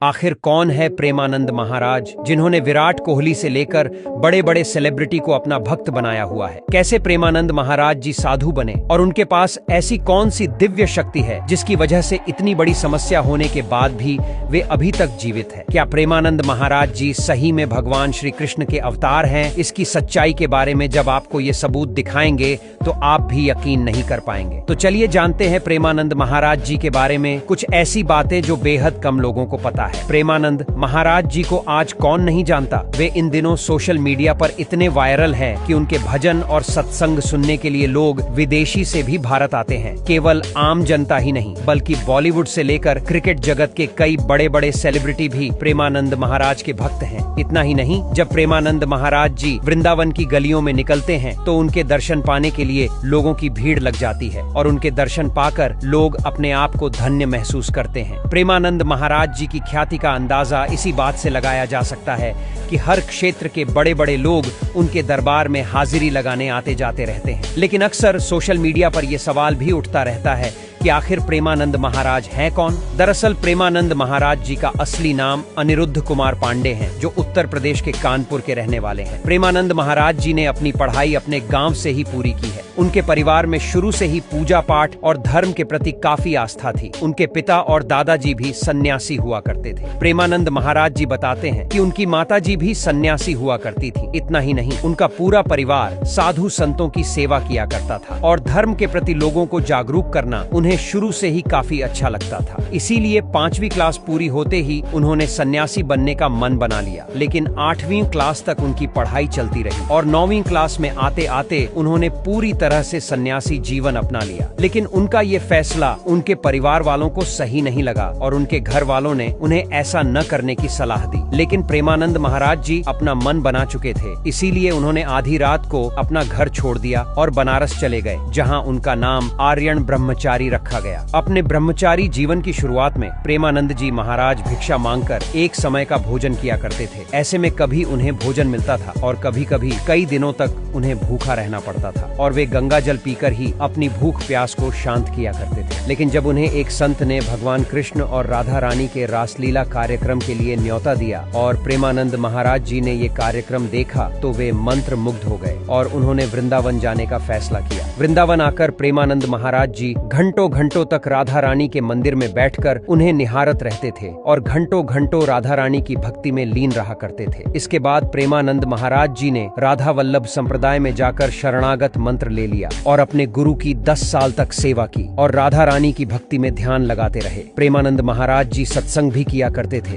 आखिर कौन है प्रेमानंद महाराज, जिन्होंने विराट कोहली से लेकर बड़े बड़े सेलिब्रिटी को अपना भक्त बनाया हुआ है। कैसे प्रेमानंद महाराज जी साधु बने और उनके पास ऐसी कौन सी दिव्य शक्ति है जिसकी वजह से इतनी बड़ी समस्या होने के बाद भी वे अभी तक जीवित है। क्या प्रेमानंद महाराज जी सही में भगवान श्री कृष्ण के अवतार हैं? इसकी सच्चाई के बारे में जब आपको ये सबूत दिखाएंगे तो आप भी यकीन नहीं कर पाएंगे। तो चलिए जानते हैं प्रेमानंद महाराज जी के बारे में कुछ ऐसी बातें जो बेहद कम लोगों को पता है। प्रेमानंद महाराज जी को आज कौन नहीं जानता। वे इन दिनों सोशल मीडिया पर इतने वायरल हैं कि उनके भजन और सत्संग सुनने के लिए लोग विदेशी से भी भारत आते हैं। केवल आम जनता ही नहीं बल्कि बॉलीवुड से लेकर क्रिकेट जगत के कई बड़े बड़े सेलिब्रिटी भी प्रेमानंद महाराज के भक्त हैं। इतना ही नहीं, जब प्रेमानंद महाराज जी वृंदावन की गलियों में निकलते हैं तो उनके दर्शन पाने के लिए लोगों की भीड़ लग जाती है और उनके दर्शन पाकर लोग अपने आप को धन्य महसूस करते हैं। प्रेमानंद महाराज जी की ख्याति का अंदाजा इसी बात से लगाया जा सकता है कि हर क्षेत्र के बड़े बड़े लोग उनके दरबार में हाजिरी लगाने आते जाते रहते हैं। लेकिन अक्सर सोशल मीडिया पर यह सवाल भी उठता रहता है कि आखिर प्रेमानंद महाराज हैं कौन। दरअसल प्रेमानंद महाराज जी का असली नाम अनिरुद्ध कुमार पांडे हैं, जो उत्तर प्रदेश के कानपुर के रहने वाले हैं। प्रेमानंद महाराज जी ने अपनी पढ़ाई अपने गांव से ही पूरी की है। उनके परिवार में शुरू से ही पूजा पाठ और धर्म के प्रति काफी आस्था थी। उनके पिता और दादाजी भी सन्यासी हुआ करते थे। प्रेमानंद महाराज जी बताते हैं कि उनकी माता जी भी सन्यासी हुआ करती थी। इतना ही नहीं, उनका पूरा परिवार साधु संतों की सेवा किया करता था और धर्म के प्रति लोगों को जागरूक करना उन्हें शुरू से ही काफी अच्छा लगता था। इसीलिए 5वीं क्लास पूरी होते ही उन्होंने सन्यासी बनने का मन बना लिया। लेकिन 8वीं क्लास तक उनकी पढ़ाई चलती रही और 9वीं क्लास में आते आते उन्होंने पूरी तरह से सन्यासी जीवन अपना लिया। लेकिन उनका ये फैसला उनके परिवार वालों को सही नहीं लगा और उनके घर वालों ने उन्हें ऐसा न करने की सलाह दी। लेकिन प्रेमानंद महाराज जी अपना मन बना चुके थे, इसीलिए उन्होंने आधी रात को अपना घर छोड़ दिया और बनारस चले गए, जहाँ उनका नाम आर्यन ब्रह्मचारी रखा गया। अपने ब्रह्मचारी जीवन की शुरुआत में प्रेमानंद जी महाराज भिक्षा मांगकर एक समय का भोजन किया करते थे। ऐसे में कभी उन्हें भोजन मिलता था और कभी कभी कई दिनों तक उन्हें भूखा रहना पड़ता था और वे गंगा जल पीकर ही अपनी भूख प्यास को शांत किया करते थे। लेकिन जब उन्हें एक संत ने भगवान कृष्ण और राधा रानी के रासलीला कार्यक्रम के लिए न्योता दिया और प्रेमानंद महाराज जी ने ये कार्यक्रम देखा तो वे मंत्र मुग्ध हो गए और उन्होंने वृंदावन जाने का फैसला किया। वृंदावन आकर प्रेमानंद महाराज जी घंटों घंटों तक राधा रानी के मंदिर में बैठकर उन्हें निहारत रहते थे और घंटों घंटों राधा रानी की भक्ति में लीन रहा करते थे। इसके बाद प्रेमानंद महाराज जी ने राधा वल्लभ संप्रदाय में जाकर शरणागत मंत्र ले लिया और अपने गुरु की 10 साल तक सेवा की और राधा रानी की भक्ति में ध्यान लगाते रहे। प्रेमानंद महाराज जी सत्संग भी किया करते थे